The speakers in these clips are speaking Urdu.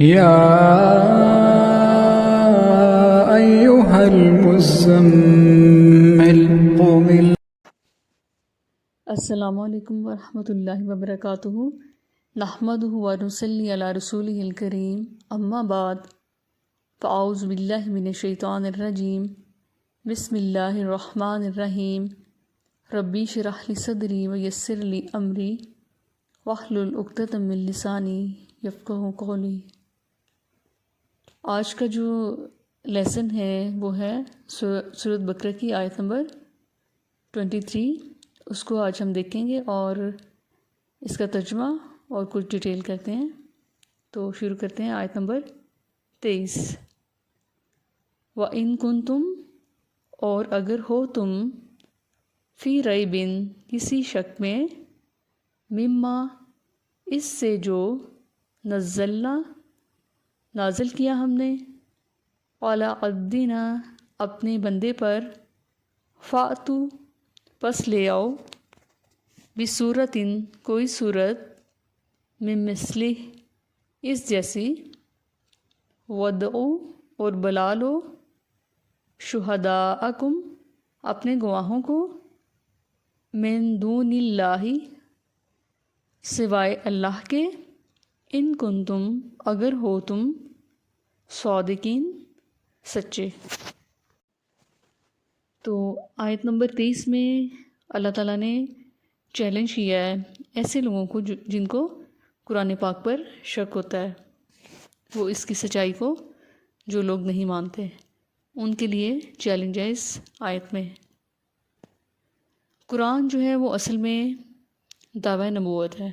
يا أيها المزمل قم السلام علیکم ورحمۃ اللہ وبرکاتہ۔ نحمدہ ونصلی علی رسولہ الکریم، اما بعد فاعوذ باللہ من الشیطان الرجیم، بسم اللہ الرحمن الرحیم۔ ربی اشرح لی صدری ویسر لی امری واحلل عقدۃ من لسانی یفقہوا قولی۔ آج کا جو لیسن ہے وہ ہے سورۃ بقرہ کی آیت نمبر 23۔ اس کو آج ہم دیکھیں گے اور اس کا ترجمہ اور کچھ ڈیٹیل کرتے ہیں۔ تو شروع کرتے ہیں آیت نمبر 23۔ وَإِن كُنتُمْ، اور اگر ہو تم، فی ریب، کسی شک میں، مما، اس سے جو، نزلنا، نازل کیا ہم نے، علی عبدنا، اپنے بندے پر، فاتو، پس لے آؤ، بصورت، کوئی صورت، من مثلہ، اس جیسی، ودعو، اور بلا لو، شہداءکم، اپنے گواہوں کو، من دون اللہ، سوائے اللہ کے، ان کنتم، اگر ہو تم، صادقین، سچے۔ تو آیت نمبر 23 میں اللہ تعالیٰ نے چیلنج کیا ہے ایسے لوگوں کو جن کو قرآن پاک پر شک ہوتا ہے، وہ اس کی سچائی کو جو لوگ نہیں مانتے، ان کے لیے چیلنج ہے اس آیت میں۔ قرآن جو ہے وہ اصل میں دعویٰ نبوت ہے،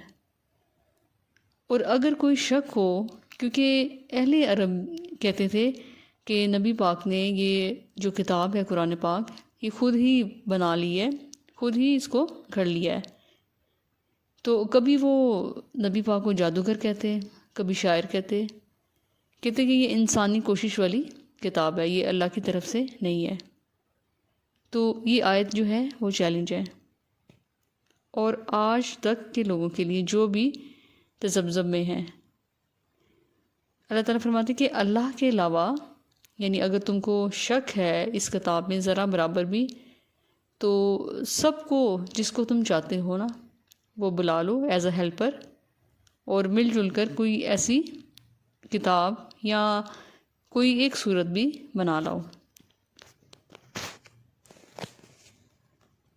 اور اگر کوئی شک ہو، کیونکہ اہل عرب کہتے تھے کہ نبی پاک نے یہ جو کتاب ہے قرآن پاک، یہ خود ہی بنا لی ہے، خود ہی اس کو گھڑ لیا ہے۔ تو کبھی وہ نبی پاک کو جادوگر کہتے، کبھی شاعر کہتے کہ یہ انسانی کوشش والی کتاب ہے، یہ اللہ کی طرف سے نہیں ہے۔ تو یہ آیت جو ہے وہ چیلنج ہے، اور آج تک کے لوگوں کے لیے جو بھی تذبذب میں ہیں۔ اللہ تعالیٰ فرماتے کہ اللہ کے علاوہ، یعنی اگر تم کو شک ہے اس کتاب میں ذرا برابر بھی، تو سب کو، جس کو تم چاہتے ہو نا، وہ بلا لو ایز اے ہیلپر، اور مل جل کر کوئی ایسی کتاب یا کوئی ایک صورت بھی بنا لاؤ۔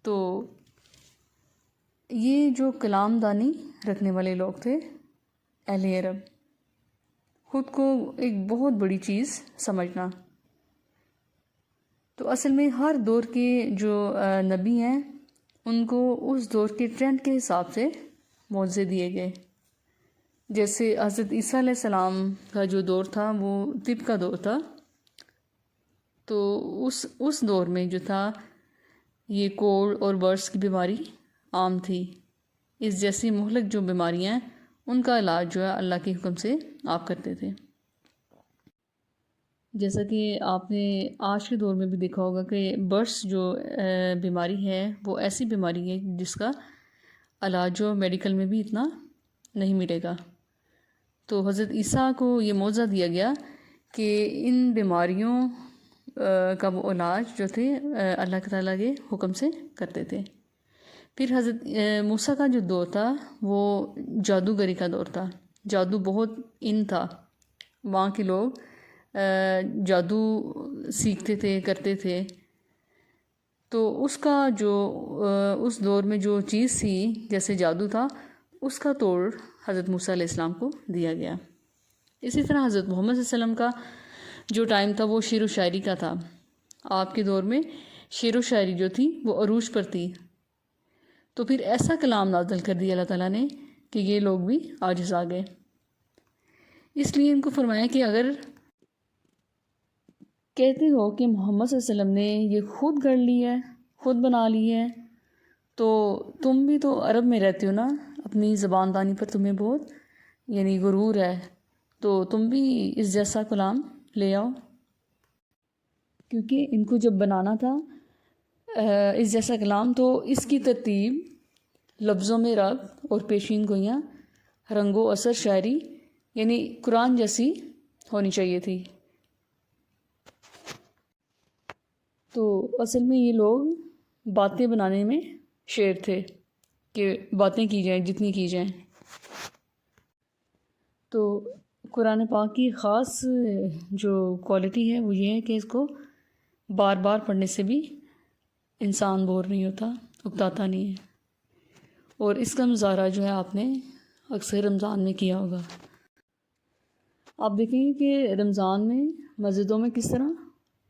تو یہ جو کلام دانی رکھنے والے لوگ تھے اہل عرب، خود کو ایک بہت بڑی چیز سمجھنا۔ تو اصل میں ہر دور کے جو نبی ہیں، ان کو اس دور کے ٹرینڈ کے حساب سے معجزے دیے گئے۔ جیسے حضرت عیسیٰ علیہ السلام کا جو دور تھا وہ طب کا دور تھا، تو اس دور میں جو تھا یہ کوڑ اور برس کی بیماری عام تھی۔ اس جیسی مہلک جو بیماریاں ہیں، ان کا علاج جو ہے اللہ کے حکم سے آپ کرتے تھے۔ جیسا کہ آپ نے آج کے دور میں بھی دیکھا ہوگا کہ برس جو بیماری ہے وہ ایسی بیماری ہے جس کا علاج جو میڈیکل میں بھی اتنا نہیں ملے گا۔ تو حضرت عیسیٰ کو یہ معجزہ دیا گیا کہ ان بیماریوں کا وہ علاج جو تھے اللہ تعالیٰ کے حکم سے کرتے تھے۔ پھر حضرت موسیٰ کا جو دور تھا وہ جادوگری کا دور تھا، جادو بہت ان تھا، وہاں کے لوگ جادو سیکھتے تھے، کرتے تھے۔ تو اس کا جو اس دور میں جو چیز تھی جیسے جادو تھا، اس کا توڑ حضرت موسیٰ علیہ السلام کو دیا گیا۔ اسی طرح حضرت محمد صلی اللہ علیہ وسلم کا جو ٹائم تھا وہ شعر و شاعری کا تھا۔ آپ کے دور میں شعر و شاعری جو تھی وہ عروج پر تھی، تو پھر ایسا کلام نازل کر دیا اللہ تعالیٰ نے کہ یہ لوگ بھی عاجز آ گئے۔ اس لیے ان کو فرمایا کہ اگر کہتے ہو کہ محمد صلی اللہ علیہ وسلم نے یہ خود گھڑ لی ہے، خود بنا لی ہے، تو تم بھی تو عرب میں رہتے ہو نا، اپنی زبان دانی پر تمہیں بہت یعنی غرور ہے، تو تم بھی اس جیسا کلام لے آؤ۔ کیونکہ ان کو جب بنانا تھا اس جیسا کلام، تو اس کی ترتیب لفظوں میں ربط اور پیشین گوئیاں، رنگ و اثر شاعری یعنی قرآن جیسی ہونی چاہیے تھی۔ تو اصل میں یہ لوگ باتیں بنانے میں شیر تھے کہ باتیں کی جائیں جتنی کی جائیں۔ تو قرآن پاک کی خاص جو کوالٹی ہے وہ یہ ہے کہ اس کو بار بار پڑھنے سے بھی انسان بور نہیں ہوتا، اکتاتا نہیں ہے۔ اور اس کا مظاہرہ جو ہے آپ نے اکثر رمضان میں کیا ہوگا۔ آپ دیکھیں گے کہ رمضان میں مسجدوں میں کس طرح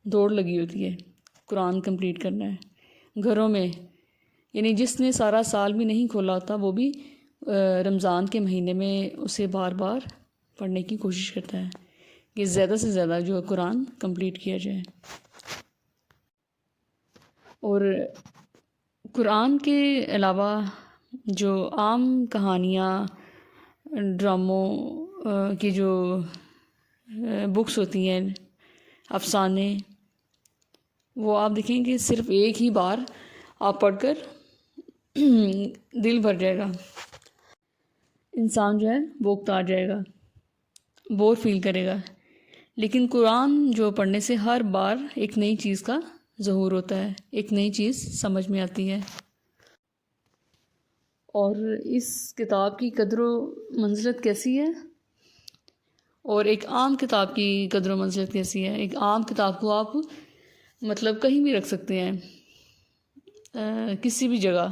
دوڑ لگی ہوتی ہے، قرآن کمپلیٹ کرنا ہے۔ گھروں میں یعنی جس نے سارا سال بھی نہیں کھولا ہوتا وہ بھی رمضان کے مہینے میں اسے بار بار پڑھنے کی کوشش کرتا ہے کہ زیادہ سے زیادہ جو قرآن کمپلیٹ کیا جائے۔ اور قرآن کے علاوہ جو عام کہانیاں، ڈراموں کی جو بکس ہوتی ہیں، افسانے، وہ آپ دیکھیں کہ صرف ایک ہی بار آپ پڑھ کر دل بھر جائے گا، انسان جو ہے وہ اکتا جائے گا، بور فیل کرے گا۔ لیکن قرآن جو پڑھنے سے ہر بار ایک نئی چیز کا ظہور ہوتا ہے، ایک نئی چیز سمجھ میں آتی ہے۔ اور اس کتاب کی قدر و منزلت کیسی ہے اور ایک عام کتاب کی قدر و منزلت کیسی ہے۔ ایک عام کتاب کو آپ مطلب کہیں بھی رکھ سکتے ہیں، کسی بھی جگہ،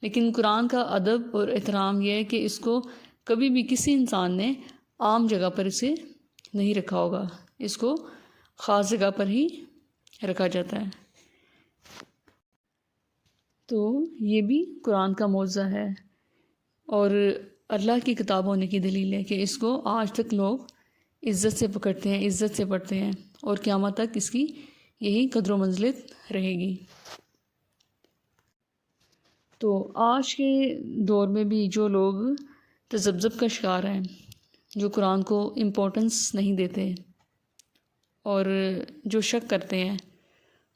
لیکن قرآن کا ادب اور احترام یہ ہے کہ اس کو کبھی بھی کسی انسان نے عام جگہ پر اسے نہیں رکھا ہوگا، اس کو خاص جگہ پر ہی رکھا جاتا ہے۔ تو یہ بھی قرآن کا معجزہ ہے اور اللہ کی کتاب ہونے کی دلیل ہے کہ اس کو آج تک لوگ عزت سے پکڑتے ہیں، عزت سے پڑھتے ہیں، اور قیامت تک اس کی یہی قدر و منزلت رہے گی۔ تو آج کے دور میں بھی جو لوگ تذبذب کا شکار ہیں، جو قرآن کو امپورٹنس نہیں دیتے اور جو شک کرتے ہیں،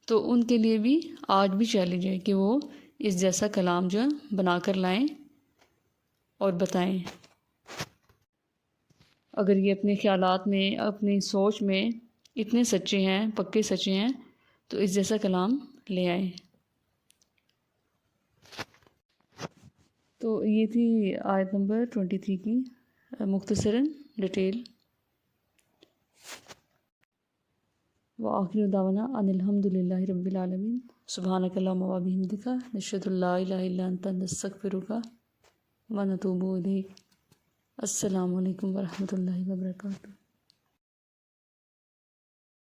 تو ان کے لیے بھی آج بھی چیلنج ہے کہ وہ اس جیسا کلام جو بنا کر لائیں اور بتائیں۔ اگر یہ اپنے خیالات میں، اپنی سوچ میں اتنے سچے ہیں، پکے سچے ہیں، تو اس جیسا کلام لے آئیں۔ تو یہ تھی آیت نمبر 23 کی مختصراً ڈیٹیل۔ وآخر دعوانا ان الحمد للہ رب العالمین، سبحانک اللہم و بحمدک، نشہد ان لا الہ الا انت، نستغفرک و نتوب الیک۔ السلام علیکم ورحمۃ اللہ وبرکاتہ۔